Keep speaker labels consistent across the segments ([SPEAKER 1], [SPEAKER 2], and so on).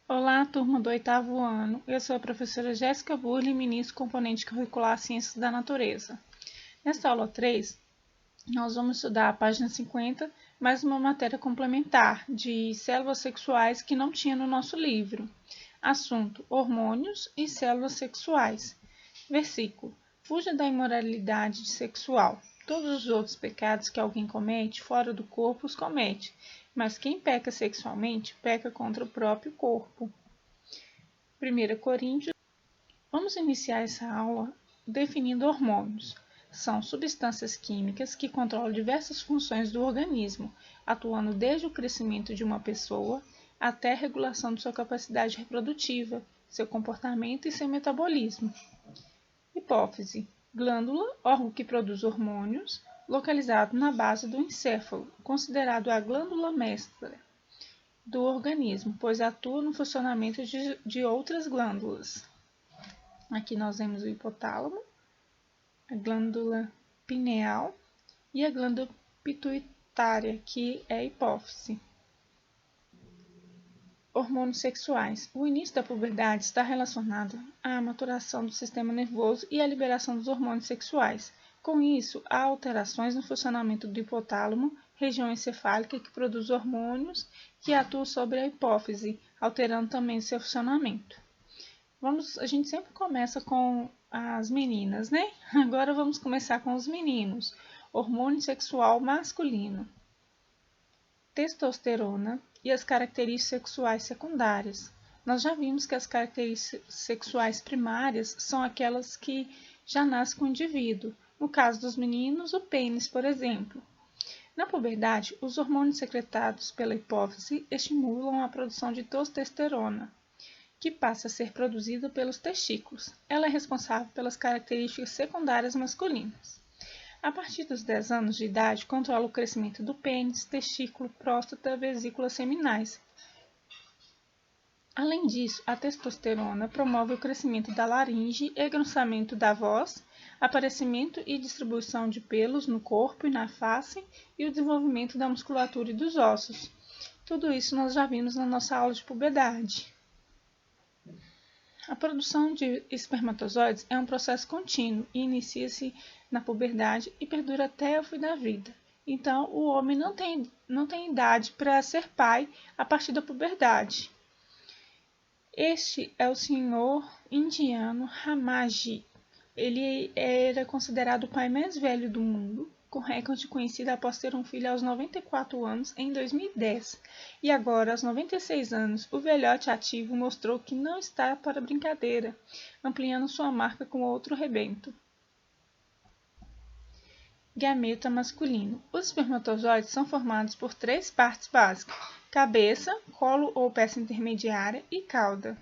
[SPEAKER 1] Olá, turma do oitavo ano. Eu sou a professora Jéssica Burli, ministro componente curricular Ciências da Natureza. Nesta aula 3, nós vamos estudar a página 50, mais uma matéria complementar de células sexuais que não tinha no nosso livro. Assunto: hormônios e células sexuais. Versículo: fuja da imoralidade sexual. Todos os outros pecados que alguém comete fora do corpo os comete, mas quem peca sexualmente peca contra o próprio corpo. 1 Coríntios. Vamos iniciar essa aula definindo hormônios. São substâncias químicas que controlam diversas funções do organismo, atuando desde o crescimento de uma pessoa até a regulação de sua capacidade reprodutiva, seu comportamento e seu metabolismo. Hipófise: glândula, órgão que produz hormônios, localizado na base do encéfalo, considerado a glândula mestra do organismo, pois atua no funcionamento de outras glândulas. Aqui nós vemos o hipotálamo, a glândula pineal e a glândula pituitária, que é a hipófise. Hormônios sexuais. O início da puberdade está relacionado à maturação do sistema nervoso e à liberação dos hormônios sexuais. Com isso, há alterações no funcionamento do hipotálamo, região encefálica que produz hormônios que atuam sobre a hipófise, alterando também seu funcionamento. A gente sempre começa com as meninas, né? Agora vamos começar com os meninos. Hormônio sexual masculino. Testosterona e as características sexuais secundárias. Nós já vimos que as características sexuais primárias são aquelas que já nascem com o indivíduo. No caso dos meninos, o pênis, por exemplo. Na puberdade, os hormônios secretados pela hipófise estimulam a produção de testosterona, que passa a ser produzida pelos testículos. Ela é responsável pelas características secundárias masculinas. A partir dos 10 anos de idade, controla o crescimento do pênis, testículo, próstata, vesículas seminais. Além disso, a testosterona promove o crescimento da laringe, engrossamento da voz, aparecimento e distribuição de pelos no corpo e na face e o desenvolvimento da musculatura e dos ossos. Tudo isso nós já vimos na nossa aula de puberdade. A produção de espermatozoides é um processo contínuo e inicia-se na puberdade e perdura até o fim da vida. Então, o homem não tem idade para ser pai a partir da puberdade. Este é o senhor indiano Ramaji. Ele era considerado o pai mais velho do mundo, com recorde conhecido após ter um filho aos 94 anos em 2010. E agora, aos 96 anos, o velhote ativo mostrou que não está para brincadeira, ampliando sua marca com outro rebento. Gameta masculino. Os espermatozoides são formados por 3 partes básicas: cabeça, colo ou peça intermediária e cauda.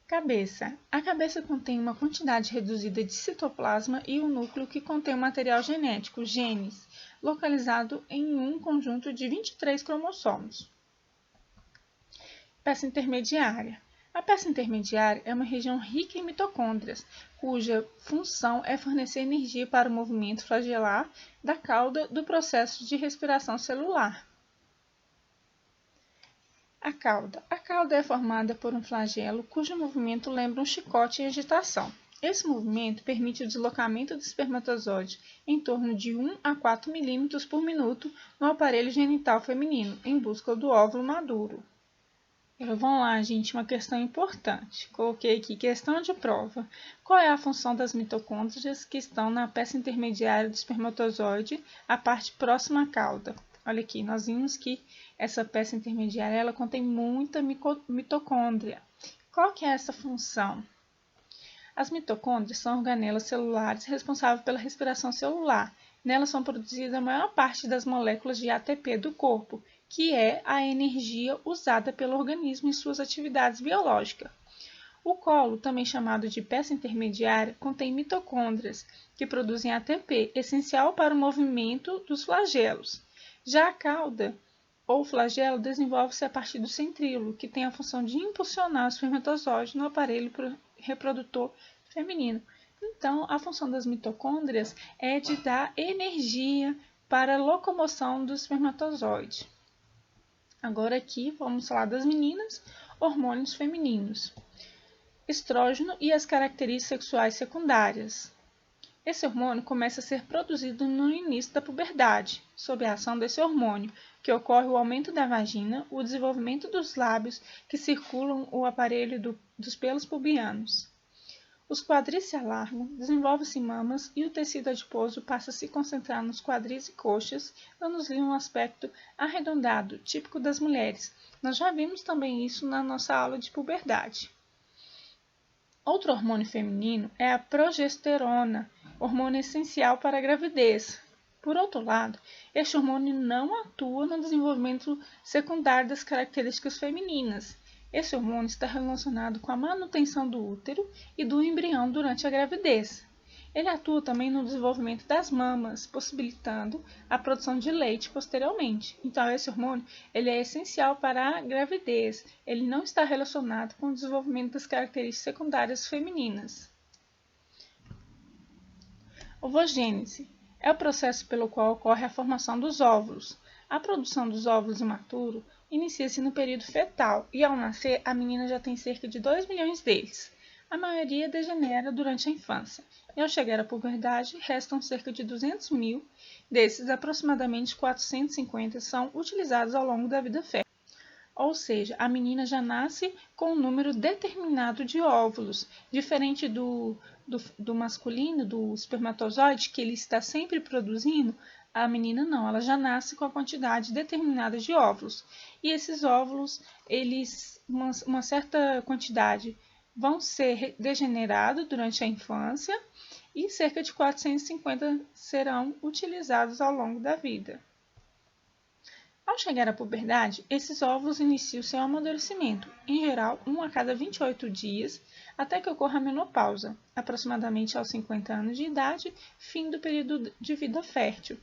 [SPEAKER 1] Cabeça. A cabeça contém uma quantidade reduzida de citoplasma e o núcleo que contém o material genético, genes, localizado em um conjunto de 23 cromossomos. Peça intermediária. A peça intermediária é uma região rica em mitocôndrias, cuja função é fornecer energia para o movimento flagelar da cauda do processo de respiração celular. A cauda. A cauda é formada por um flagelo cujo movimento lembra um chicote em agitação. Esse movimento permite o deslocamento do espermatozoide em torno de 1 a 4 mm por minuto no aparelho genital feminino, em busca do óvulo maduro. Agora vamos lá, gente, uma questão importante. Coloquei aqui questão de prova. Qual é a função das mitocôndrias que estão na peça intermediária do espermatozoide, a parte próxima à cauda? Olha aqui, nós vimos que essa peça intermediária ela contém muita mitocôndria. Qual que é essa função? As mitocôndrias são organelas celulares responsáveis pela respiração celular. Nelas são produzidas a maior parte das moléculas de ATP do corpo, que é a energia usada pelo organismo em suas atividades biológicas. O colo, também chamado de peça intermediária, contém mitocôndrias, que produzem ATP, essencial para o movimento dos flagelos. Já a cauda, ou flagelo, desenvolve-se a partir do centríolo, que tem a função de impulsionar o espermatozoide no aparelho reprodutor feminino. Então, a função das mitocôndrias é de dar energia para a locomoção do espermatozoide. Agora aqui, vamos falar das meninas. hormônios femininos, estrógeno e as características sexuais secundárias. Esse hormônio começa a ser produzido no início da puberdade, sob a ação desse hormônio, que ocorre o aumento da vagina, o desenvolvimento dos lábios que circulam o aparelho dos pelos pubianos. Os quadris se alargam, desenvolvem-se mamas e o tecido adiposo passa a se concentrar nos quadris e coxas, dando-lhe um aspecto arredondado, típico das mulheres. Nós já vimos também isso na nossa aula de puberdade. Outro hormônio feminino é a progesterona, hormônio essencial para a gravidez. Por outro lado, este hormônio não atua no desenvolvimento secundário das características femininas. Esse hormônio está relacionado com a manutenção do útero e do embrião durante a gravidez. Ele atua também no desenvolvimento das mamas, possibilitando a produção de leite posteriormente. Então, esse hormônio ele é essencial para a gravidez. Ele não está relacionado com o desenvolvimento das características secundárias femininas. Ovogênese é o processo pelo qual ocorre a formação dos óvulos. A produção dos óvulos imaturos inicia-se no período fetal e, ao nascer, a menina já tem cerca de 2 milhões deles. A maioria degenera durante a infância, e ao chegar à puberdade, restam cerca de 200 mil, desses aproximadamente 450 são utilizados ao longo da vida fértil. Ou seja, a menina já nasce com um número determinado de óvulos, diferente do masculino, do espermatozoide, que ele está sempre produzindo. A menina não, ela já nasce com a quantidade determinada de óvulos. E esses óvulos, uma certa quantidade vão ser degenerados durante a infância e cerca de 450 serão utilizados ao longo da vida. Ao chegar à puberdade, esses óvulos iniciam seu amadurecimento, em geral 1 a cada 28 dias, até que ocorra a menopausa, aproximadamente aos 50 anos de idade, fim do período de vida fértil.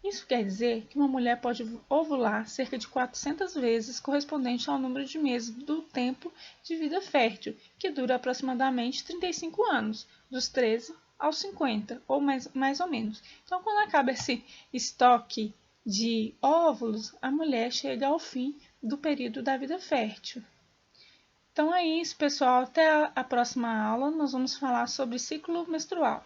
[SPEAKER 1] Isso quer dizer que uma mulher pode ovular cerca de 400 vezes, correspondente ao número de meses do tempo de vida fértil, que dura aproximadamente 35 anos, dos 13 aos 50, ou mais ou menos. Então, quando acaba esse estoque de óvulos, a mulher chega ao fim do período da vida fértil. Então é isso, pessoal. Até a próxima aula, nós vamos falar sobre ciclo menstrual.